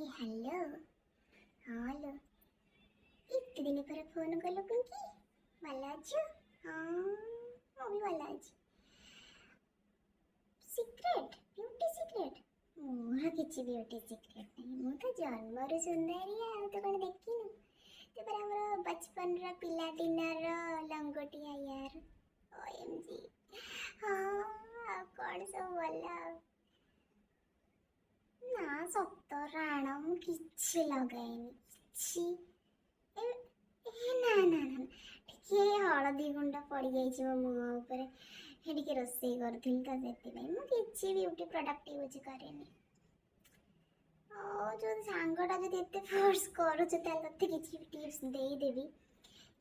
Hello. हाँ लो, इतने दिन पर फोन कलु पिंकी। भला अच्छ? हाँ ମୁଁ ବି ଭଲ ଅଛି। ସିକ୍ରେଟ୍? Beauty secret? ମୋର କିଛି ବ୍ୟୁଟି ସିକ୍ରେଟ୍ ନାହିଁ। ମୁଁ ତ ଜନ୍ମରୁ ସୁନ୍ଦରୀ ଆଉ ତୁ କ'ଣ ଦେଖିନୁ? ତୁ ପରା ଆମର ବଚପନର ପିଲାଦିନର ଲଙ୍ଗଟିଆ ୟାର। OMG। ହଁ ଆଉ କ'ଣ ସବୁ ଭଲ ଆଉ। ନା ସତ ରାଣ ମୁଁ କିଛି ଲଗାଏନି କିଛି। ନା ଟିକେ ହଳଦୀ ଗୁଣ୍ଡ ପଡ଼ିଯାଇଛି ମୋ ମୁହଁ ଉପରେ। ଟିକେ ରୋଷେଇ କରୁଥିଲି ତ ସେଥିପାଇଁ ମୁଁ କିଛି ବ୍ୟୁଟି ପ୍ରଡକ୍ଟ ୟୁଜ୍ କରେନି। ଯଦି ସାଙ୍ଗଟା ଯଦି ଏତେ ଫୋର୍ସ କରୁଛୁ ତାହେଲେ ତତେ କିଛି ଟିପ୍ସ ଦେଇଦେବି।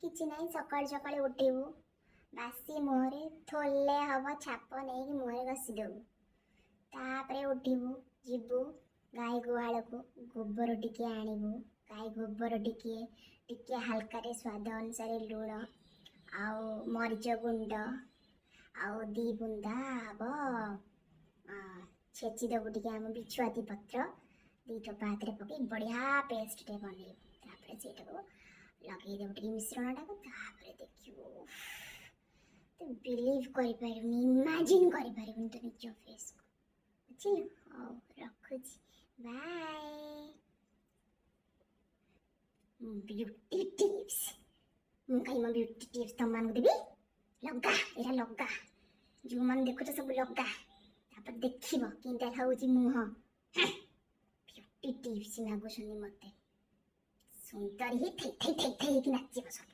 କିଛି ନାହିଁ, ସକାଳୁ ସକାଳୁ ଉଠିବୁ, ବାସି ମୁହଁରେ ଥୋଲେ ହବ ଛାପ ନେଇକି ମୁହଁରେ ଘଷିଦେବୁ। ତାପରେ ଉଠିବୁ, ଯିବୁ ଗାଈ ଗୁହାଳକୁ, ଗୋବର ଟିକେ ଆଣିବୁ। ଗାଈ ଗୋବର ଟିକେ ହାଲକାରେ ସ୍ୱାଦ ଅନୁସାରେ ଲୁଣ ଆଉ ମରିଚ ଗୁଣ୍ଡ ଆଉ 2 ବୁନ୍ଦା ହବ ଛେଚିଦେବୁ ଟିକେ ଆମ ବିଛୁଆତି ପତ୍ର 2 ଟୋପା ହାତରେ ପକେଇ ବଢ଼ିଆ ପେଷ୍ଟଟେ ବନେଇବୁ। ତାପରେ ସେଇଟାକୁ ଲଗେଇଦେବୁ ଟିକେ ମିଶ୍ରଣଟାକୁ। ତାପରେ ଦେଖିବୁ ତୁ ବିଲିଭ୍ କରିପାରିବୁନି, ଇମାଜିନ୍ କରିପାରିବୁନି ତୁ ନିଜ ଫେସ୍କୁ। ବୁଝିଲୁ? ହଉ ରଖୁଛି, ବାଏ। ବ୍ୟୁଟି ଟିପ୍ସ ମୁଁ କାହିଁ ମୋ ବ୍ୟୁଟି ଟିପ୍ସ ତମମାନଙ୍କୁ ଦେବି? ଲଗା, ଏଇଟା ଲଗା, ଯେଉଁମାନେ ଦେଖୁଛ ସବୁ ଲଗା, ତାପରେ ଦେଖିବ କେମିତିଆ ହେଉଛି ମୁହଁ। ବ୍ୟୁଟି ଟିପ୍ସ ମାଗୁଛନ୍ତି ମୋତେ, ସୁନ୍ଦରୀ ହେଇ ଥାଇ ଥାଇ ଥାଇ ଥାଇ ହେଇକି ନାଚିବ ସବୁ।